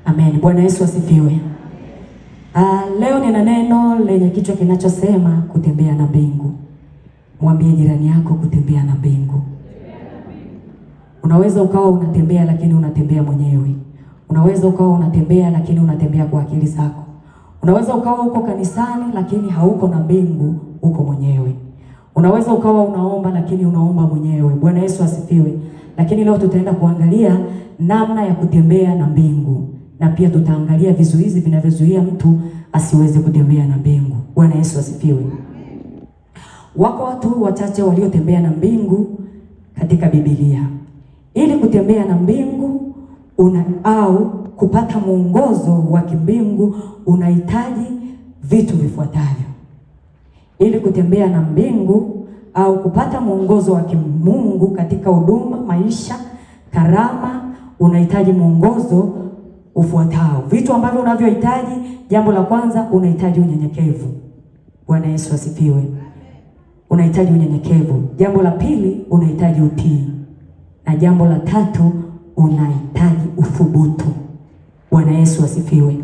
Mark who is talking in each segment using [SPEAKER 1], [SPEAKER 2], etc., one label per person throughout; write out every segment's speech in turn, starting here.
[SPEAKER 1] Amen. Bwana Yesu asifiwe. Leo nina neno lenye kichwa kinachosema kutembea na mbingu. Mwambie jirani yako kutembea na mbingu. Unaweza ukawa unatembea lakini unatembea mwenyewe. Unaweza ukawa unatembea lakini unatembea kwa akili zako. Unaweza ukawa uko kanisani lakini hauko na mbingu, uko mwenyewe. Unaweza ukawa unaomba lakini unaomba mwenyewe. Bwana Yesu asifiwe. Lakini leo tutaenda kuangalia namna ya kutembea na mbingu. Na pia tutaangalia vizuizi vinavyozuia mtu asiweze kutembea na mbingu. Bwana Yesu asifiwe. Wako watu wachache waliotembea na mbingu katika Biblia. Ili kutembea na mbingu au kupata mwongozo wa kimbingu unahitaji vitu vifuatavyo. Ili kutembea na mbingu au kupata mwongozo wa kimungu katika huduma, maisha, karama, unahitaji mwongozo ufuatao. Vitu ambavyo unavyohitaji, jambo la kwanza unahitaji unyenyekevu. Bwana Yesu asifiwe. Unahitaji unyenyekevu. Jambo la pili unahitaji utii. Na jambo la tatu unahitaji uthubutu. Bwana Yesu asifiwe.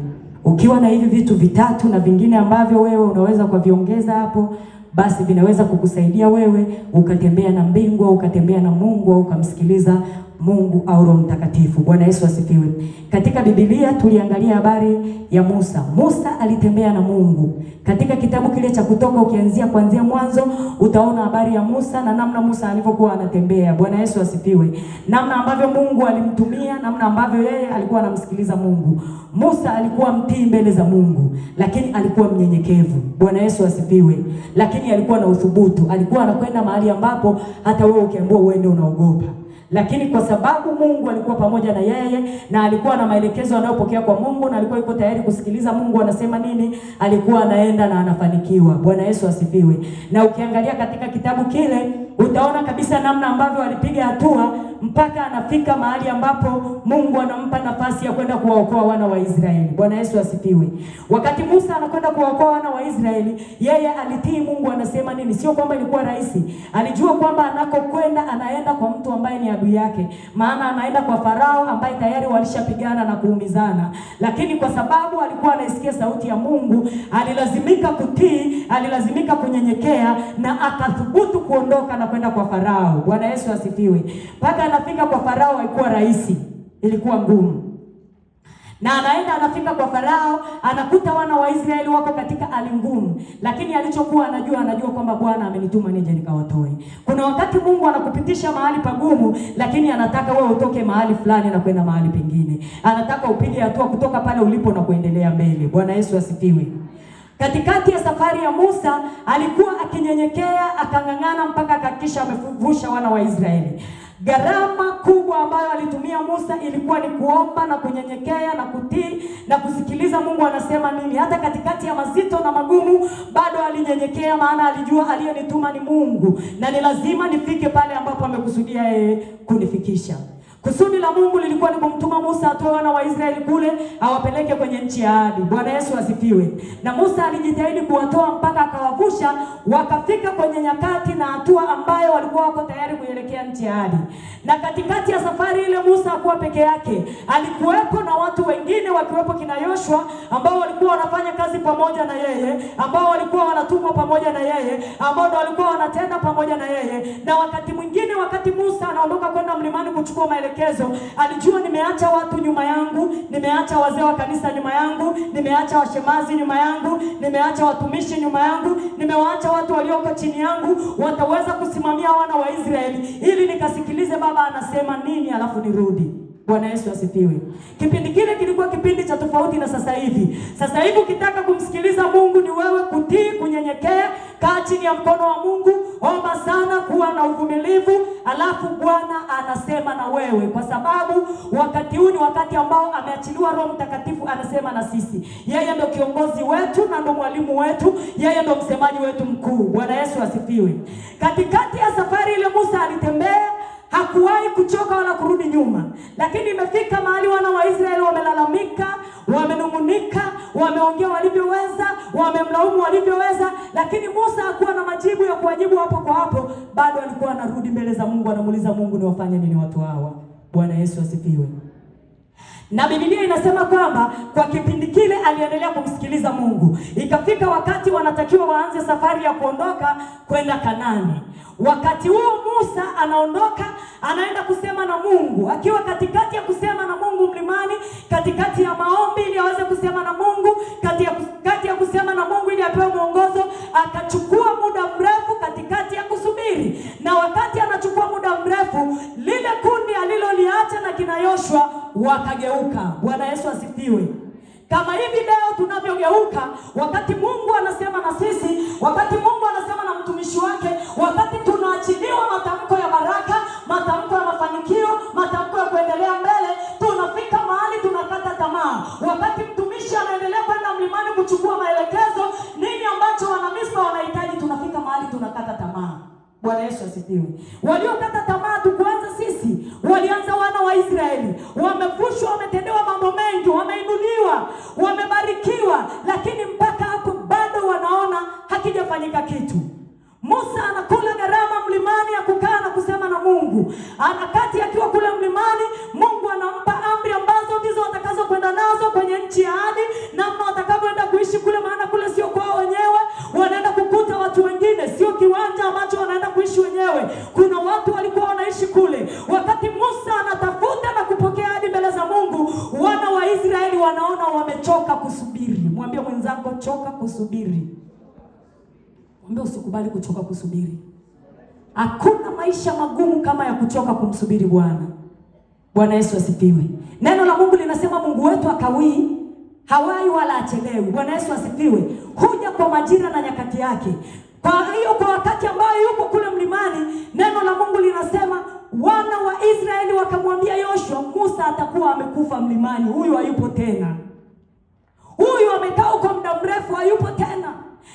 [SPEAKER 1] Ukiwa na hivi vitu vitatu na vingine ambavyo wewe unaweza kuviongeza hapo, basi vinaweza kukusaidia wewe ukatembea na mbingu au ukatembea na Mungu au ukamsikiliza Mungu au Roho Mtakatifu. Bwana Yesu asifiwe. Katika Biblia tuliangalia habari ya Musa. Musa alitembea na Mungu. Katika kitabu kile cha Kutoka kuanzia mwanzo utaona habari ya Musa na namna Musa alivyokuwa anatembea. Bwana Yesu asifiwe. Namna ambavyo Mungu alimtumia, namna ambavyo yeye alikuwa anamsikiliza Mungu. Musa alikuwa mtii mbele za Mungu, lakini alikuwa mnyenyekevu. Bwana Yesu asifiwe. Lakini alikuwa na uthubutu. Alikuwa anakwenda mahali ambapo hata wewe ukiambiwa uende unaogopa. Lakini kwa sababu Mungu alikuwa pamoja na yeye na alikuwa na maelekezo anayopokea kwa Mungu na alikuwa yuko tayari kusikiliza Mungu anasema nini, alikuwa anaenda na anafanikiwa. Bwana Yesu asifiwe. Na ukiangalia katika kitabu kile utaona kabisa namna ambavyo alipiga hatua mpaka anafika mahali ambapo Mungu anampa nafasi ya kwenda kuwaokoa wana wa Israeli. Bwana Yesu asifiwe. Wakati Musa anakwenda kuwaokoa wana wa Israeli, yeye alitii Mungu anasema nini. Sio kwamba ilikuwa rahisi. Alijua kwamba anakokwenda anaenda kwa mtu ambaye ni adui yake. Maana anaenda kwa Farao ambaye tayari walishapigana na kuumizana. Lakini kwa sababu alikuwa anaisikia sauti ya Mungu, alilazimika kutii, alilazimika kunyenyekea na akathubutu kuondoka na kwenda kwa Farao. Bwana Yesu asifiwe. Paka anafika kwa Farao haikuwa rahisi, ilikuwa ngumu. Na anaenda anafika kwa Farao, anakuta wana wa Israeli wako katika hali ngumu, lakini alichokuwa anajua kwamba Bwana amenituma nije nikawatoe. Kuna wakati Mungu anakupitisha mahali pagumu, lakini anataka wewe utoke mahali fulani na kwenda mahali pengine. Anataka upige hatua kutoka pale ulipo na kuendelea mbele. Bwana Yesu asifiwe. Katikati ya safari ya Musa alikuwa akinyenyekea, akang'ang'ana mpaka akahakikisha amevusha wana wa Israeli. Gharama kubwa ambayo alitumia Musa ilikuwa ni kuomba na kunyenyekea na kutii na kusikiliza Mungu anasema nini. Hata katikati ya mazito na magumu bado alinyenyekea, maana alijua aliyenituma ni Mungu na ni lazima nifike pale ambapo amekusudia yeye kunifikisha. Kusudi la Mungu lilikuwa ni kumtuma Musa atoe wana wa Israeli kule awapeleke kwenye nchi ya ahadi. Bwana Yesu asifiwe. Na Musa alijitahidi kuwatoa mpaka akawavusha, wakafika kwenye nyakati na hatua ambayo walikuwa wako tayari kuelekea nchi ya ahadi. Na katikati ya safari ile Musa hakuwa peke yake. Alikuwepo na watu wengine wakiwepo kina Yoshua ambao walikuwa wanafanya kazi pamoja na yeye, ambao walikuwa wanatumwa pamoja na yeye, ambao ndio walikuwa wanatenda pamoja na yeye. Na wakati mwingine wakati Musa anaondoka kwenda mlimani kuchukua maelekezo, alijua nimeacha watu nyuma yangu, nimeacha wazee wa kanisa nyuma yangu, nimeacha washemazi nyuma yangu, nimeacha watumishi nyuma yangu, nimewaacha watu walioko chini yangu, wataweza kusimamia wana wa Israeli ili nikasikilize baba anasema nini alafu nirudi. Bwana Yesu asifiwe. Kipindi kile kilikuwa kipindi cha tofauti na sasa hivi. Sasa hivi ukitaka kumsikiliza Mungu ni wewe kutii, kunyenyekea, kaa chini ya mkono wa Mungu, omba sana, kuwa na uvumilivu, alafu Bwana anasema na wewe, kwa sababu wakati huu ni wakati ambao ameachiliwa Roho Mtakatifu anasema na sisi. Yeye ndio kiongozi wetu na ndio mwalimu wetu, yeye ndio msemaji wetu mkuu. Bwana Yesu asifiwe. Katikati ya safari ile Musa alitembea, hakuwahi kuchoka wala kurudi nyuma. Lakini imefika mahali wana wa Israeli wamelalamika, wamenungunika, wameongea walivyoweza, wamemlaumu walivyoweza, lakini Musa hakuwa na majibu ya kuwajibu hapo kwa hapo. Bado alikuwa anarudi mbele za Mungu, anamuuliza Mungu, ni wafanye nini watu hawa? Bwana Yesu asifiwe. Na Biblia inasema kwamba kwa kipindi kile aliendelea kumsikiliza Mungu. Ikafika wakati wanatakiwa waanze safari ya kuondoka kwenda Kanaani. Wakati huo Musa anaondoka, anaenda kusema na Mungu. Akiwa katikati ya kusema na Mungu mlimani, katikati ya maombi ili aweze kusema na Mungu, katikati ya kusema na Mungu ili apewe mwongozo, akachukua muda mrefu katikati ya kusubiri. Na wakati anachukua muda mrefu, lile kundi aliloliacha na kina Yoshua wakageuka. Bwana Yesu asifiwe. Kama hivi leo tunavyogeuka, wakati Mungu anasema na sisi, wakati Mungu anasema na mtumishi wake, wakati tunaachiliwa matamko ya baraka, matamko ya mafanikio, matamko ya kuendelea mbele, tunafika mahali tunakata tamaa. Wakati mtumishi anaendelea kwenda mlimani kuchukua maelekezo, nini ambacho wana Mispa wanahitaji, tunafika mahali tunakata tamaa. Bwana Yesu asifiwe. Waliokata tamaa tukuanza sisi, walianza wana wa Israeli. Wamevushwa, wametendewa mambo mengi, wameinuliwa, wamebarikiwa, lakini mpaka hapo bado wanaona hakijafanyika kitu. Musa anakula gharama mlimani ya kukaa na kusema na Mungu. Anakati akiwa kule mlimani, Mungu anampa amri ambazo ndizo watakazo kwenda nazo kwenye nchi ya ahadi, namna watakavyoenda kuishi kule, maana kule sio kwao wenyewe, wanaenda kukuta watu wengine, sio kiwanja ambacho wanaenda kuishi wenyewe. Kuna watu walikuwa wanaishi kule. Wakati Musa anatafuta na kupokea ahadi mbele za Mungu, wana wa Israeli wanaona wamechoka kusubiri. Mwambie mwenzako, choka kusubiri. Mwambie usikubali kuchoka kusubiri. Hakuna maisha magumu kama ya kuchoka kumsubiri Bwana. Bwana Yesu asifiwe. Neno la Mungu linasema Mungu wetu hakawii, hawai wala achelewi. Bwana Yesu asifiwe. Huja kwa majira na nyakati yake. Kwa hiyo kwa wakati ambao yuko kule mlimani, neno la Mungu linasema wana wa Israeli wakamwambia Yoshua, Musa atakuwa amekufa mlimani, huyu hayupo tena. Huyu amekaa huko muda mrefu, hayupo tena.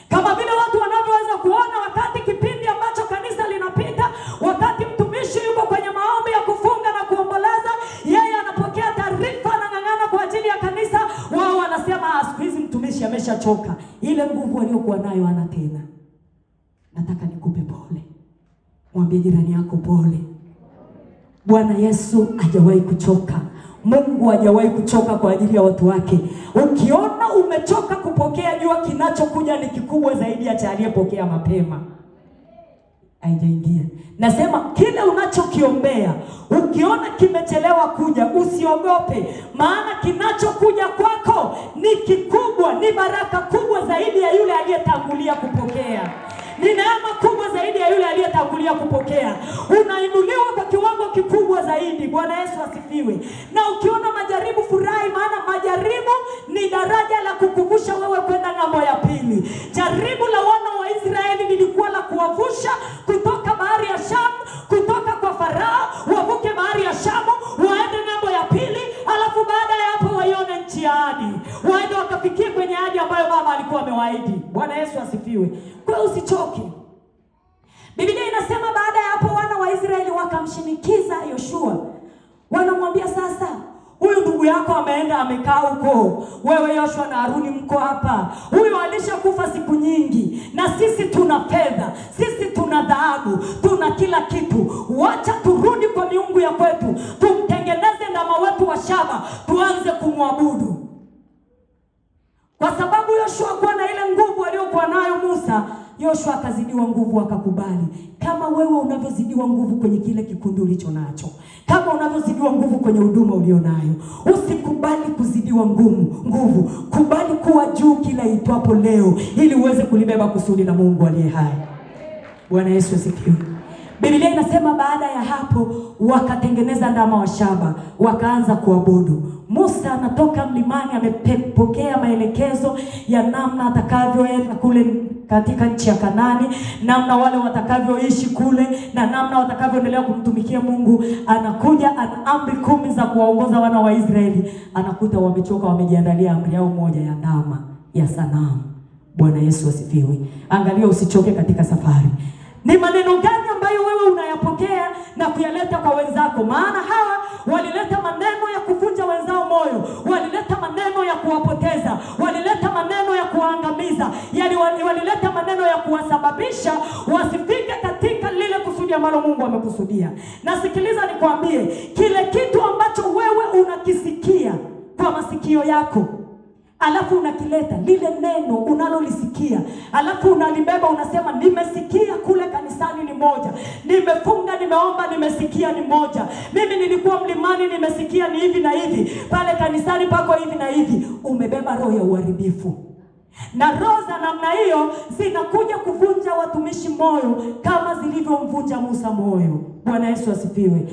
[SPEAKER 1] Kama vile watu wanavyoweza kuona wakati kipindi ambacho kanisa linapita, wakati mtumishi yuko kwenye maombi ya kufunga na kuomboleza, yeye anapokea taarifa na ng'ang'ana kwa ajili ya kanisa, wao wanasema siku hizi mtumishi ameshachoka, ile nguvu aliyokuwa nayo hana tena. Nataka nikupe pole. Mwambie jirani yako pole. Bwana Yesu hajawahi kuchoka. Mungu hajawahi kuchoka kwa ajili ya watu wake. Ukiona umechoka kupokea, jua kinachokuja ni kikubwa zaidi ya cha aliyepokea mapema. Haijaingia. Nasema kile unachokiombea, ukiona kimechelewa kuja, usiogope, maana kinachokuja kwako ni kikubwa, ni baraka kubwa zaidi ya yule aliyetangulia kupokea. Ni neema kubwa zaidi ya yule aliyetangulia kupokea. Unainuliwa kwa kiwango kikubwa zaidi. Bwana Yesu asifiwe. Na ukiona majaribu, furahi, maana majaribu ni daraja la kukuvusha wewe kwenda ng'ambo ya pili. Jaribu la wana wa Israeli lilikuwa la kuwavusha kutoka bahari ya Shamu, kutoka kwa Farao, wavuke bahari ya Shamu, waende ng'ambo ya pili, alafu baada ya hapo waione nchi ya ahadi. Waende wakafikie kwenye ahadi ambayo Baba alikuwa amewaahidi. Bwana Yesu asifiwe. Kwa usichoke. Biblia inasema baada ya hapo wana wa Israeli wakamshinikiza Yoshua. Wanamwambia sasa, huyu ndugu yako ameenda amekaa huko, wewe Yoshua na Haruni mko hapa. Huyu alishakufa siku nyingi, na sisi tuna fedha, sisi tuna dhahabu, tuna kila kitu. Wacha turudi kwa miungu ya kwetu, tumtengeneze ndama wetu wa shaba, tuanze kumwabudu. Kwa sababu Yoshua kuwa na ile nguvu aliyokuwa nayo Musa, Yoshua akazidiwa nguvu, akakubali. Kama wewe unavyozidiwa nguvu kwenye kile kikundi ulicho nacho, kama unavyozidiwa nguvu kwenye huduma ulionayo, usikubali kuzidiwa nguvu. Kubali kuwa juu kila itwapo leo, ili uweze kulibeba kusudi la Mungu aliye hai. Bwana Yesu asifiwe. Biblia inasema baada ya hapo wakatengeneza ndama wa shaba, wakaanza kuabudu. Musa anatoka mlimani, amepokea maelekezo ya namna atakavyoenda kule katika nchi ya Kanaani, namna wale watakavyoishi kule, na namna watakavyoendelea kumtumikia Mungu. Anakuja ana amri 10 za kuwaongoza wana wa Israeli. Anakuta wamechoka, wamejiandalia amri yao moja ya ndama ya sanamu. Bwana Yesu asifiwe. Angalia, usichoke katika safari. Ni maneno gani ambayo wewe unayapokea na kuyaleta kwa wenzako? Maana hawa walileta maneno ya kuvunja wenzao moyo, walileta maneno ya kuwapoteza, walileta maneno ya kuangamiza, walileta maneno ya kuwasababisha wasifike katika lile kusudi ambalo Mungu amekusudia. Na sikiliza nikwambie, kile kitu ambacho wewe unakisikia
[SPEAKER 2] masikio yako, alafu unakileta lile neno unalolisikia, alafu unalibeba, unasema nimesikia kule kanisani ni moja, nimefunga, nimeomba, nimesikia ni moja, mimi nilikuwa mlimani, nimesikia ni hivi na hivi, pale kanisani pako hivi na hivi. Umebeba roho ya uharibifu. Na roho za namna hiyo zinakuja kuvunja watumishi moyo kama zilivyomvunja Musa moyo. Bwana Yesu asifiwe.